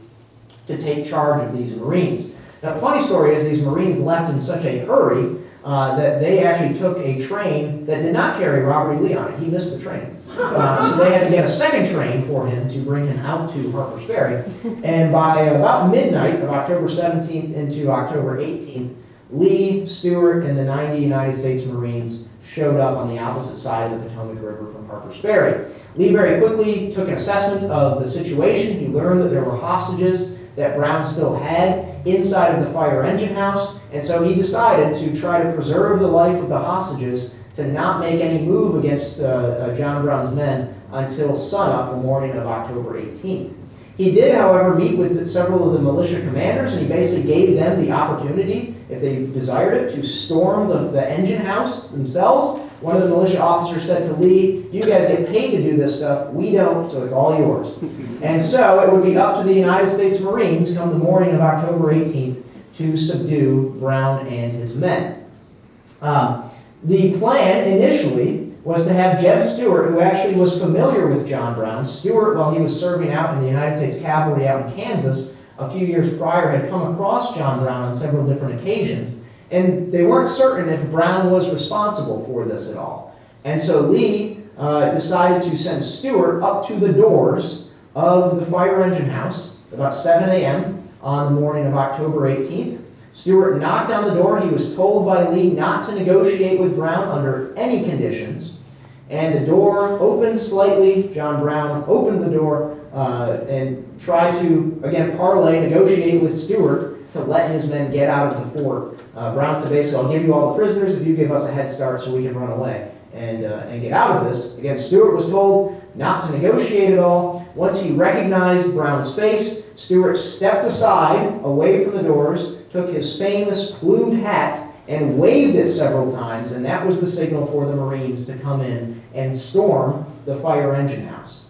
[SPEAKER 2] to take charge of these Marines. Now, the funny story is these Marines left in such a hurry that they actually took a train that did not carry Robert E. Lee on it. He missed the train. So they had to get a second train for him to bring him out to Harpers Ferry. And by about midnight of October 17th into October 18th, Lee, Stewart, and the 90 United States Marines showed up on the opposite side of the Potomac River from Harpers Ferry. Lee very quickly took an assessment of the situation. He learned that there were hostages that Brown still had inside of the fire engine house, and so he decided to try to preserve the life of the hostages, to not make any move against John Brown's men until sunup the morning of October 18th. He did, however, meet with several of the militia commanders, and he basically gave them the opportunity, if they desired it, to storm the engine house themselves. One of the militia officers said to Lee, you guys get paid to do this stuff, we don't, so it's all yours. And so it would be up to the United States Marines come the morning of October 18th to subdue Brown and his men. The plan initially was to have Jeb Stuart, who actually was familiar with John Brown. Stuart, while he was serving out in the United States Cavalry out in Kansas a few years prior, had come across John Brown on several different occasions. And they weren't certain if Brown was responsible for this at all. And so Lee decided to send Stuart up to the doors of the fire engine house about 7 a.m. on the morning of October 18th. Stuart knocked on the door. He was told by Lee not to negotiate with Brown under any conditions. And the door opened slightly. John Brown opened the door and tried to, again, negotiate with Stuart to let his men get out of the fort. Brown said, basically, I'll give you all the prisoners if you give us a head start so we can run away and get out of this. Again, Stuart was told not to negotiate at all. Once he recognized Brown's face, Stuart stepped aside, away from the doors, took his famous plumed hat and waved it several times, and that was the signal for the Marines to come in and storm the fire engine house.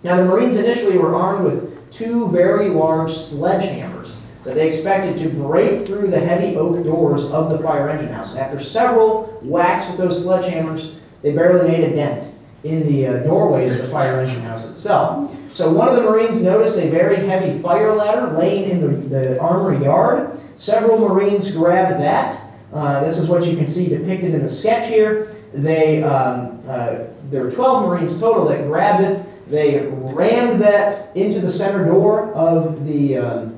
[SPEAKER 2] Now, the Marines initially were armed with two very large sledgehammers that they expected to break through the heavy oak doors of the fire engine house. After several whacks with those sledgehammers, they barely made a dent in the doorways of the fire engine house itself. So one of the Marines noticed a very heavy fire ladder laying in the armory yard. Several Marines grabbed that. This is what you can see depicted in the sketch here. There were 12 Marines total that grabbed it. They rammed that into the center door of the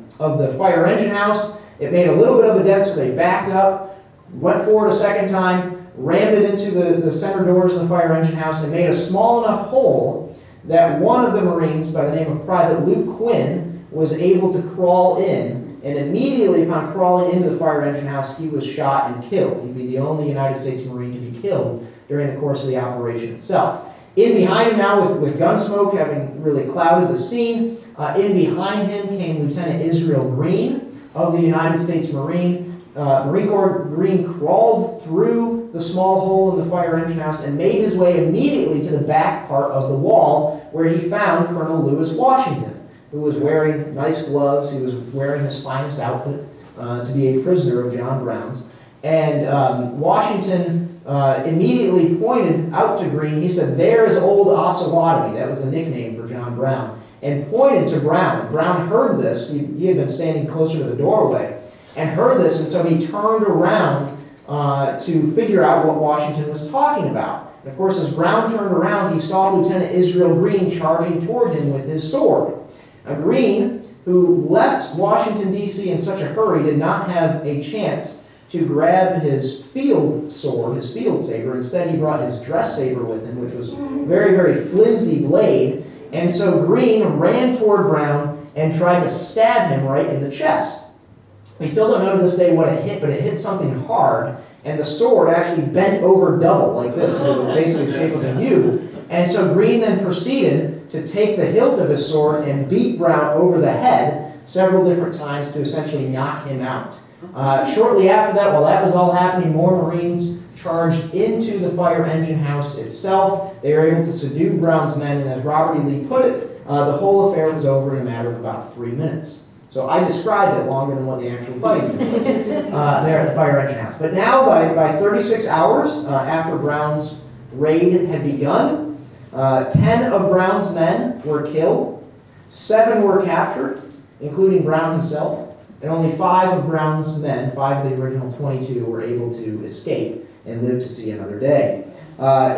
[SPEAKER 2] fire engine house. It made a little bit of a dent, so they backed up, went forward a second time, rammed it into the center doors of the fire engine house, and made a small enough hole that one of the Marines, by the name of Private Luke Quinn, was able to crawl in. And immediately upon crawling into the fire engine house, he was shot and killed. He'd be the only United States Marine to be killed during the course of the operation itself. In behind him now, with gun smoke having really clouded the scene, in behind him came Lieutenant Israel Green of the United States Marine Corps. Green crawled through the small hole in the fire engine house and made his way immediately to the back part of the wall, where he found Colonel Lewis Washington, who was wearing nice gloves. He was wearing his finest outfit to be a prisoner of John Brown's. And Washington immediately pointed out to Green. He said, "There's old Osawatomie." That was the nickname for John Brown. And pointed to Brown. Brown heard this. He had been standing closer to the doorway and heard this, and so he turned around to figure out what Washington was talking about. And of course, as Brown turned around, he saw Lieutenant Israel Green charging toward him with his sword. Now, Green, who left Washington, D.C. in such a hurry, did not have a chance to grab his field sword, his field saber. Instead, he brought his dress saber with him, which was a very, very flimsy blade. And so Green ran toward Brown and tried to stab him right in the chest. We still don't know to this day what it hit, but it hit something hard, and the sword actually bent over double like this, basically the shape of a U. And so Green then proceeded to take the hilt of his sword and beat Brown over the head several different times to essentially knock him out. Shortly after that, while that was all happening, more Marines charged into the fire engine house itself. They were able to subdue Brown's men, and as Robert E. Lee put it, the whole affair was over in a matter of about 3 minutes. So I described it longer than what the actual fighting was there at the fire engine house. But now, by 36 hours after Brown's raid had begun, 10 of Brown's men were killed, 7 were captured, including Brown himself, and only 5 of Brown's men, 5 of the original 22, were able to escape and live to see another day.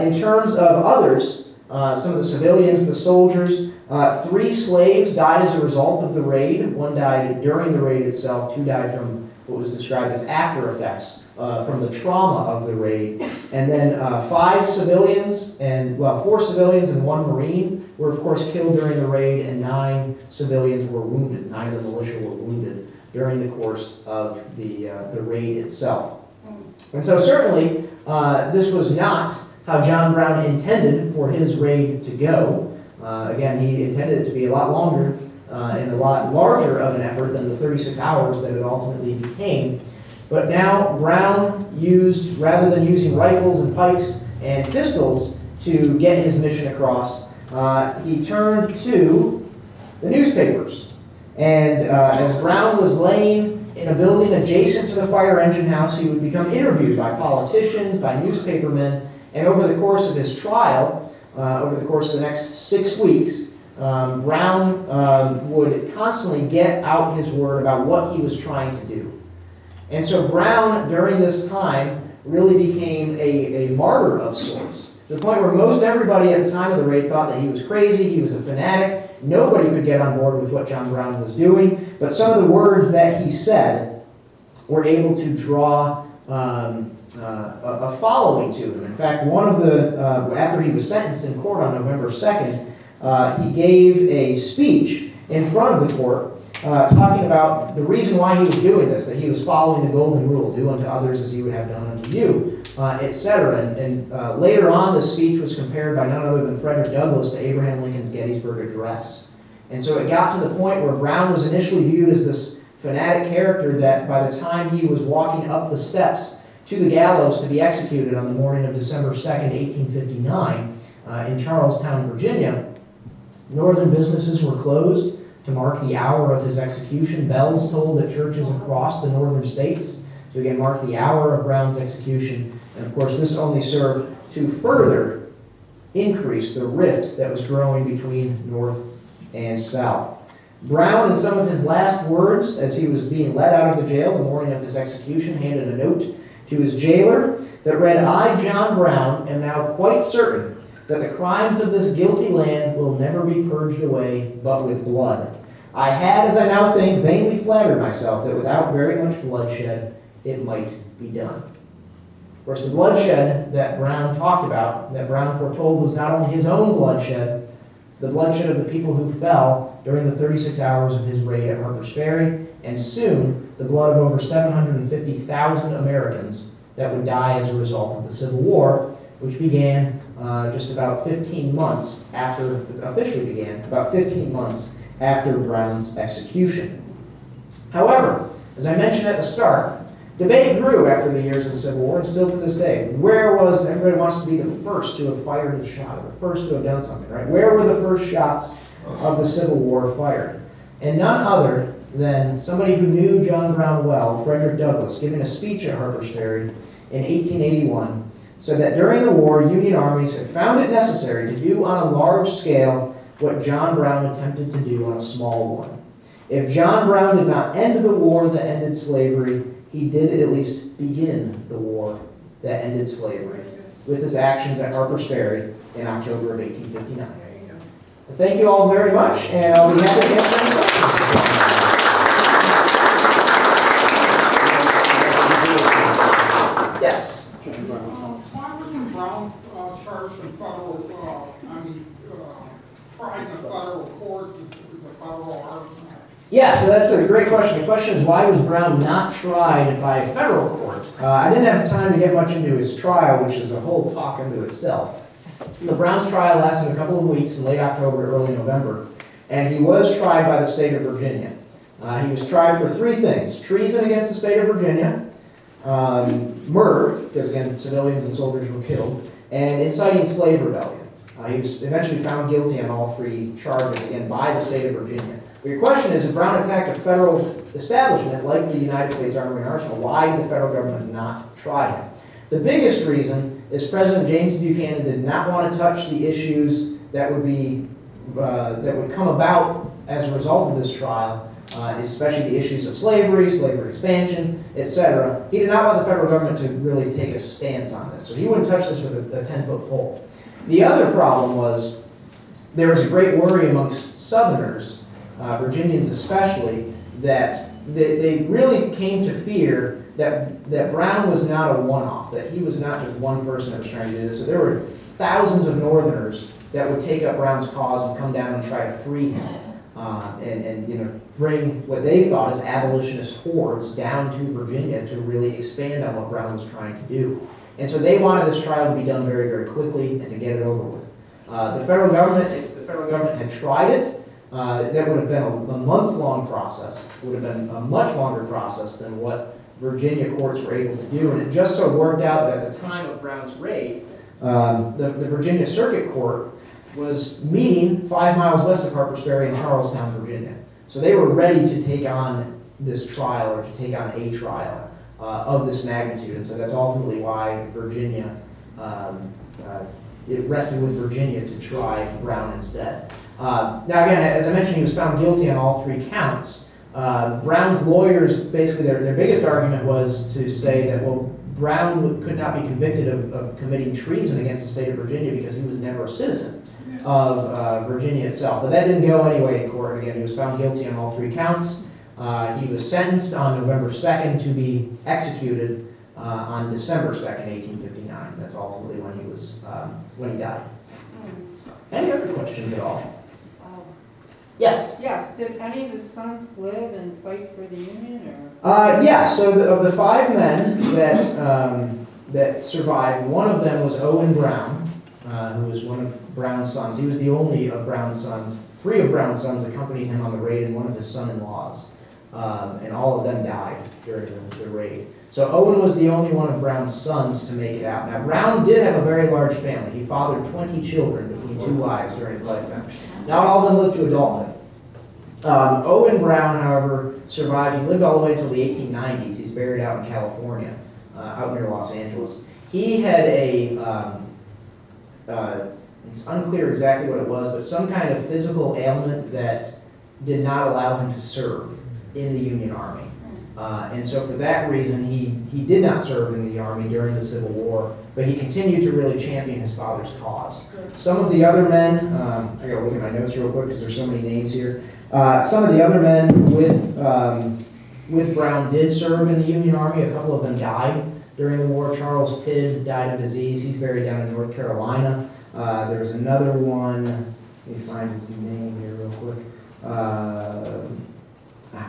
[SPEAKER 2] In terms of others, some of the civilians, the soldiers, 3 slaves died as a result of the raid. 1 died during the raid itself, 2 died from what was described as after effects from the trauma of the raid. And then 4 civilians and 1 Marine were of course killed during the raid, and 9 civilians were wounded. 9 of the militia were wounded during the course of the raid itself. And so certainly this was not how John Brown intended for his raid to go. Again, he intended it to be a lot longer and a lot larger of an effort than the 36 hours that it ultimately became. But now Brown used, rather than using rifles and pikes and pistols to get his mission across, he turned to the newspapers. And as Brown was laying in a building adjacent to the fire engine house, he would become interviewed by politicians, by newspapermen, and over the course of his trial, over the course of the next 6 weeks, Brown would constantly get out his word about what he was trying to do. And so Brown, during this time, really became a martyr of sorts, to the point where most everybody at the time of the raid thought that he was crazy, he was a fanatic. Nobody could get on board with what John Brown was doing, but some of the words that he said were able to draw a following to him. In fact, one of the, after he was sentenced in court on November 2nd, he gave a speech in front of the court talking about the reason why he was doing this, that he was following the golden rule, do unto others as he would have done unto you, etc. And later on, the speech was compared by none other than Frederick Douglass to Abraham Lincoln's Gettysburg Address. And so it got to the point where Brown was initially viewed as this fanatic character that by the time he was walking up the steps to the gallows to be executed on the morning of December 2nd, 1859, in Charlestown, Virginia, northern businesses were closed to mark the hour of his execution. Bells tolled at churches across the northern states to again mark the hour of Brown's execution. And of course, this only served to further increase the rift that was growing between North and South. Brown, in some of his last words, as he was being led out of the jail the morning of his execution, handed a note to his jailer that read, "I, John Brown, am now quite certain that the crimes of this guilty land will never be purged away but with blood. I had, as I now think, vainly flattered myself that without very much bloodshed it might be done." Of course, the bloodshed that Brown talked about, that Brown foretold, was not only his own bloodshed, the bloodshed of the people who fell during the 36 hours of his raid at Harpers Ferry, and soon the blood of over 750,000 Americans that would die as a result of the Civil War, which began just about 15 months after, officially began, about 15 months after Brown's execution. However, as I mentioned at the start, debate grew after the years of the Civil War, and still to this day. Everybody wants to be the first to have fired a shot, or the first to have done something, right? Where were the first shots of the Civil War fired? And none other than somebody who knew John Brown well, Frederick Douglass, giving a speech at Harpers Ferry in 1881, said that during the war, Union armies had found it necessary to do on a large scale what John Brown attempted to do on a small one. If John Brown did not end the war that ended slavery, he did at least begin the war that ended slavery with his actions at Harpers Ferry in October of 1859. Thank you all very much, and I'll be happy to answer any questions. Yes?
[SPEAKER 3] Why wasn't Brown charged in federal, tried in federal courts as a federal arson?
[SPEAKER 2] Yeah, so that's a great question. The question is, why was Brown not tried by a federal court? I didn't have time to get much into his trial, which is a whole talk unto itself. The Brown's trial lasted a couple of weeks in late October, early November, and he was tried by the state of Virginia. He was tried for 3 things: treason against the state of Virginia, murder, because again, civilians and soldiers were killed, and inciting slave rebellion. He was eventually found guilty on all 3 charges, again, by the state of Virginia. But your question is, if Brown attacked a federal establishment like the United States Army and Arsenal, why did the federal government not try him? The biggest reason is President James Buchanan did not want to touch the issues that would come about as a result of this trial, especially the issues of slavery expansion, etc. He did not want the federal government to really take a stance on this, so he wouldn't touch this with a 10-foot pole. The other problem was there was a great worry amongst Southerners, Virginians especially, that they really came to fear that Brown was not a one-off, that he was not just one person that was trying to do this. So there were thousands of Northerners that would take up Brown's cause and come down and try to free him, and bring what they thought as abolitionist hordes down to Virginia to really expand on what Brown was trying to do. And so they wanted this trial to be done very, very quickly and to get it over with. The federal government, if the federal government had tried it, that would have been a months-long process. It would have been a much longer process than what Virginia courts were able to do. And it just so worked out that at the time of Brown's raid, the Virginia Circuit Court was meeting 5 miles west of Harpers Ferry in Charlestown, Virginia. So they were ready to take on this trial, or to take on a trial of this magnitude. And so that's ultimately why Virginia, it rested with Virginia to try Brown instead. Now again, as I mentioned, he was found guilty on all 3 counts. Brown's lawyers, basically their biggest argument was to say that, well, Brown could not be convicted of committing treason against the state of Virginia because he was never a citizen of Virginia itself. But that didn't go anyway in court. Again, he was found guilty on all 3 counts. He was sentenced on November 2nd to be executed on December 2nd, 1859. That's ultimately when he died. Any other questions at all? Yes?
[SPEAKER 4] Yes, did any of his sons live and fight for the Union, or?
[SPEAKER 2] Yeah, so of the 5 men that survived, one of them was Owen Brown, who was one of Brown's sons. He was the only of Brown's sons. 3 of Brown's sons accompanied him on the raid, and one of his son-in-laws. And all of them died during the raid. So Owen was the only one of Brown's sons to make it out. Now, Brown did have a very large family. He fathered 20 children between 2 wives during his lifetime. Not all of them lived to adulthood. Owen Brown, however, survived. He lived all the way until the 1890s. He's buried out in California, out near Los Angeles. He had it's unclear exactly what it was, but some kind of physical ailment that did not allow him to serve in the Union Army. And so for that reason, he did not serve in the Army during the Civil War, but he continued to really champion his father's cause. Some of the other men, I gotta look at my notes real quick because there's so many names here. Some of the other men with Brown did serve in the Union Army. A couple of them died during the war. Charles Tidd died of disease. He's buried down in North Carolina. There's another one, let me find his name here real quick.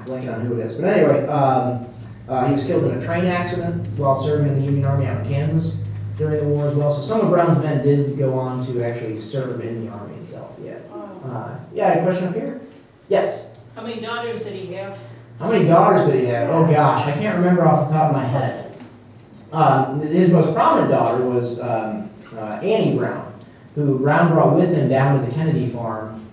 [SPEAKER 2] Blanking on who it is. But anyway, he was killed in a train accident while serving in the Union Army out in Kansas during the war as well. So some of Brown's men did go on to actually serve in the Army itself, yeah. Yeah, any question up here? Yes?
[SPEAKER 5] How many daughters did he have?
[SPEAKER 2] How many daughters did he have? Oh gosh, I can't remember off the top of my head. His most prominent daughter was Annie Brown, who Brown brought with him down to the Kennedy farm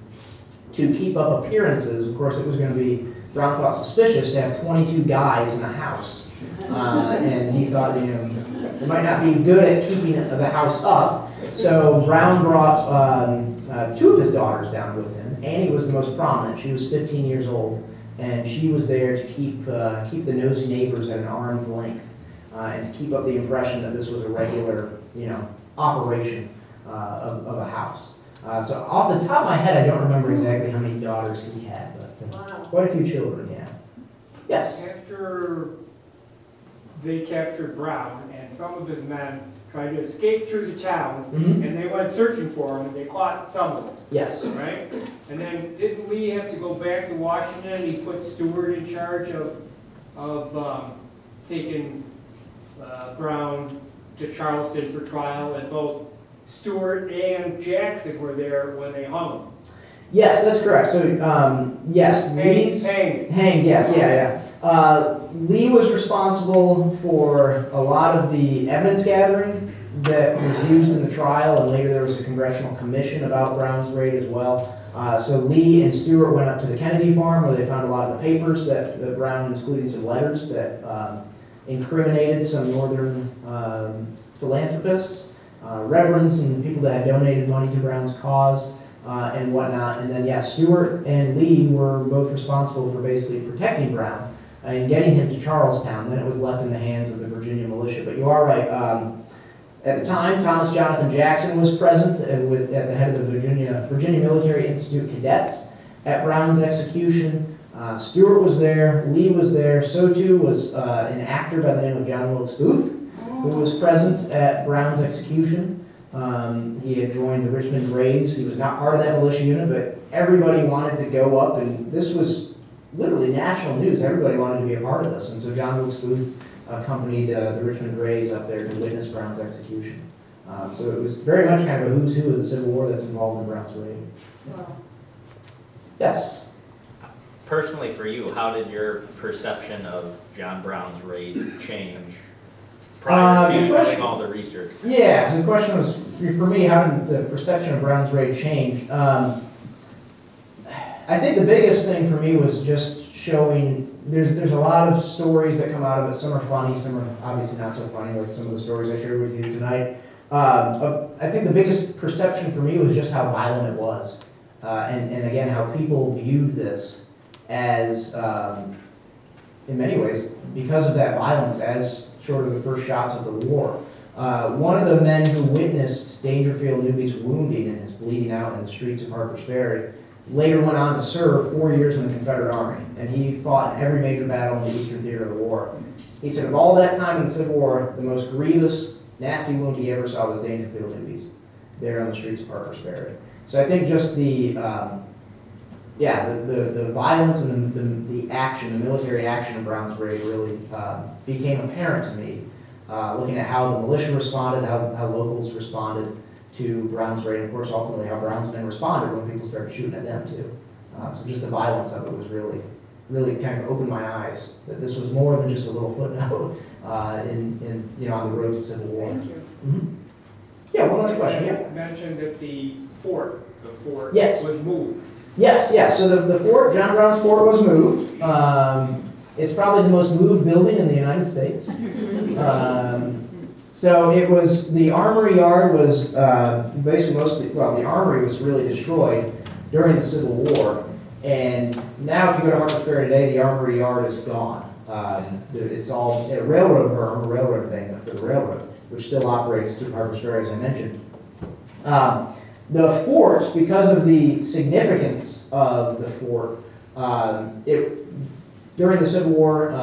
[SPEAKER 2] to keep up appearances. Of course, it was going to be, Brown thought, suspicious to have 22 guys in a house. And he thought, they might not be good at keeping the house up. So Brown brought 2 of his daughters down with him. Annie was the most prominent. She was 15 years old. And she was there to keep the nosy neighbors at an arm's length. And to keep up the impression that this was a regular, operation of a house. So off the top of my head, I don't remember exactly how many daughters he had, but quite a few children, yeah. Yes?
[SPEAKER 3] After they captured Brown and some of his men tried to escape through the town, and they went searching for him, and they caught some of them.
[SPEAKER 2] Yes.
[SPEAKER 3] Right? And then didn't Lee have to go back to Washington, and he put Stewart in charge of taking Brown to Charleston for trial, and both Stewart and Jackson were there when they hung him.
[SPEAKER 2] Yes, that's correct. So, yes, Lee's...
[SPEAKER 3] Hanged.
[SPEAKER 2] Hanged, yes, yeah. Lee was responsible for a lot of the evidence gathering that was used in the trial, and later there was a congressional commission about Brown's raid as well. So Lee and Stewart went up to the Kennedy farm where they found a lot of the papers that Brown, including some letters that incriminated some northern philanthropists, reverends and people that had donated money to Brown's cause and whatnot. And then, yeah, Stewart and Lee were both responsible for basically protecting Brown and getting him to Charlestown. Then it was left in the hands of the Virginia militia. But you are right. At the time, Thomas Jonathan Jackson was present at the head of the Virginia Military Institute cadets at Brown's execution. Stewart was there, Lee was there, so too was an actor by the name of John Wilkes Booth, who was present at Brown's execution. He had joined the Richmond Raids. He was not part of that militia unit, but everybody wanted to go up, and this was literally national news. Everybody wanted to be a part of this, and so John Wilkes Booth accompanied the Richmond Rays up there to witness Brown's execution. So it was very much kind of a who's who of the Civil War that's involved in Brown's raid. Yes?
[SPEAKER 5] Personally for you, how did your perception of John Brown's raid change prior to doing all the research?
[SPEAKER 2] Yeah, so the question was, for me, how did the perception of Brown's raid change? I think the biggest thing for me was just showing, there's a lot of stories that come out of it. Some are funny, some are obviously not so funny, like some of the stories I shared with you tonight. I think the biggest perception for me was just how violent it was. And again, how people viewed this as, in many ways, because of that violence, as sort of the first shots of the war. One of the men who witnessed Dangerfield Newby's wounding and his bleeding out in the streets of Harpers Ferry later went on to serve 4 years in the Confederate Army, and he fought in every major battle in the Eastern Theater of the War. He said of all that time in the Civil War, the most grievous, nasty wound he ever saw was Dangerfield Newby's, there on the streets of Harpers Ferry. So I think just the violence and the action, the military action of Brown's raid really became apparent to me, looking at how the militia responded, how locals responded to Brown's raid, and of course ultimately how Brown's men responded when people started shooting at them too. So just the violence of it was really kind of opened my eyes that this was more than just a little footnote in on the road to Civil War.
[SPEAKER 4] Thank you.
[SPEAKER 2] Mm-hmm. Yeah, one last question. Yeah.
[SPEAKER 3] You mentioned that the fort
[SPEAKER 2] Yes.
[SPEAKER 3] was moved.
[SPEAKER 2] Yes. So the fort, John Brown's fort, was moved. It's probably the most moved building in the United States. So it was, the armory yard was basically the armory was really destroyed during the Civil War. And now if you go to Harpers Ferry today, the armory yard is gone. It's all a railroad berm, a railroad embankment for the railroad, which still operates through Harpers Ferry, as I mentioned. The fort, because of the significance of the fort, during the Civil War,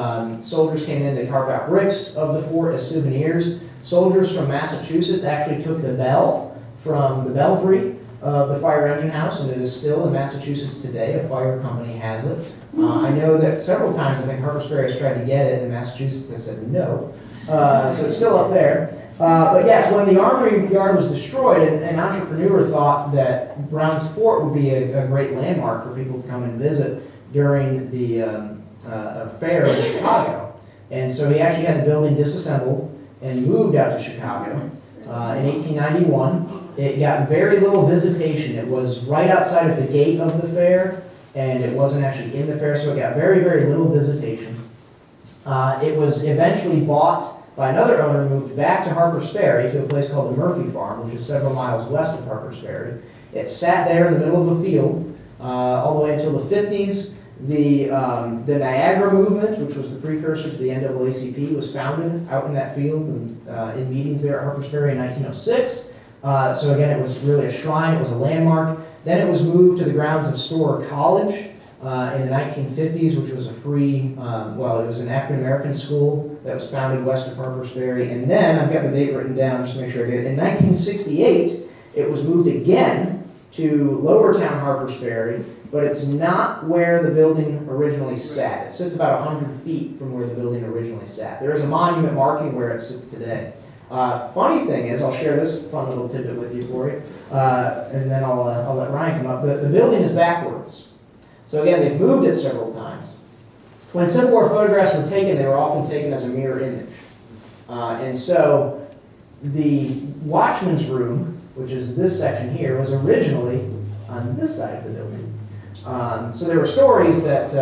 [SPEAKER 2] soldiers came in, they carved out bricks of the fort as souvenirs. Soldiers from Massachusetts actually took the bell from the belfry of the fire engine house, and it is still in Massachusetts today. A fire company has it. I know that several times I think Harpers Ferry has tried to get it, and Massachusetts has said no. So it's still up there. But yes, when the armory yard was destroyed, an entrepreneur thought that Brown's Fort would be a great landmark for people to come and visit during the fair in Chicago. And so he actually had the building disassembled and moved out to Chicago in 1891. It got very little visitation. It was right outside of the gate of the fair, and it wasn't actually in the fair, so it got very, very little visitation. It was eventually bought by another owner, moved back to Harpers Ferry to a place called the Murphy Farm, which is several miles west of Harpers Ferry. It sat there in the middle of a field all the way until the 50s. The Niagara movement, which was the precursor to the NAACP, was founded out in that field and in meetings there at Harpers Ferry in 1906. So again, it was really a shrine, it was a landmark. Then it was moved to the grounds of Storer College in the 1950s, which was a free, it was an African-American school that was founded west of Harpers Ferry. And then, I've got the date written down just to make sure I get it, in 1968, it was moved again to Lower Town Harpers Ferry, but it's not where the building originally sat. It sits about 100 feet from where the building originally sat. There is a monument marking where it sits today. Funny thing is, I'll share this fun little tidbit with you for you, and then I'll let Ryan come up. The building is backwards. So again, they've moved it several times. when Civil War photographs were taken, they were often taken as a mirror image. And so the watchman's room, which is this section here, was originally on this side of the building. So there were stories that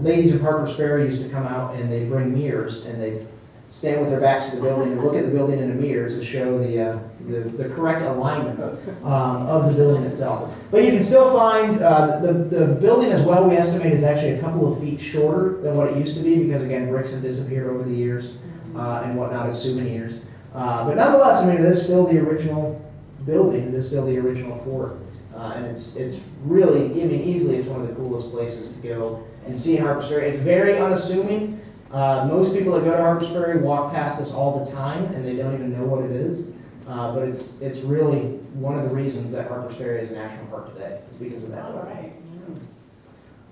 [SPEAKER 2] ladies of Harpers Ferry used to come out and they'd bring mirrors and they'd stand with their backs to the building and look at the building in a mirror to show the correct alignment of the building itself. But you can still find the building as well, we estimate, is actually a couple of feet shorter than what it used to be because, again, bricks have disappeared over the years and whatnot as souvenirs. But nonetheless, I mean, it is still the original building. It is still the original fort. And it's really, I mean, easily it's one of the coolest places to go and see in Harpers Ferry. It's very unassuming. Most people that go to Harpers Ferry walk past this all the time and they don't even know what it is. But it's really one of the reasons that Harpers Ferry is a national park today, is because of that.
[SPEAKER 6] All right.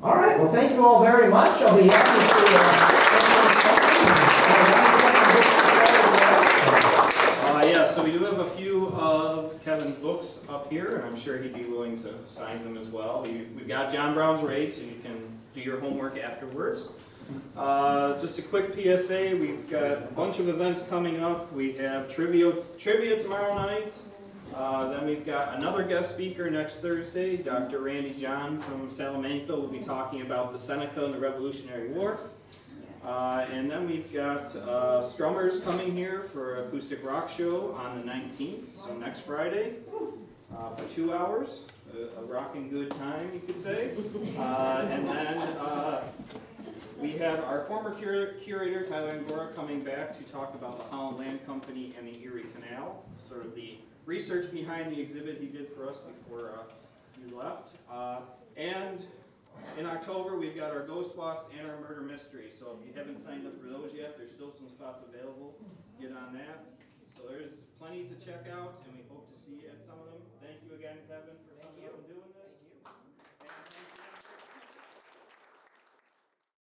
[SPEAKER 2] All right, well, thank you all very much. I'll be happy to
[SPEAKER 1] Yeah, so we do have a few of Kevin's books up here, and I'm sure he'd be willing to sign them as well. We've got John Brown's Raid, so you can do your homework afterwards. Just a quick PSA, we've got a bunch of events coming up. We have trivia tomorrow night. Then we've got another guest speaker next Thursday. Dr. Randy John from Salamanca will be talking about the Seneca and the Revolutionary War. And then we've got Strummers coming here for acoustic rock show on the 19th, so next Friday, for 2 hours. A rocking good time, you could say. And then we have our former curator, Tyler Angora, coming back to talk about the Holland Land Company and the Erie Canal, sort of the research behind the exhibit he did for us before he left. And in October, we've got our Ghost Walks and our Murder Mystery. So if you haven't signed up for those yet, there's still some spots available. Get on that. So there's plenty to check out, and we hope to see you at some of them. Thank you again, Kevin, for coming out and doing this.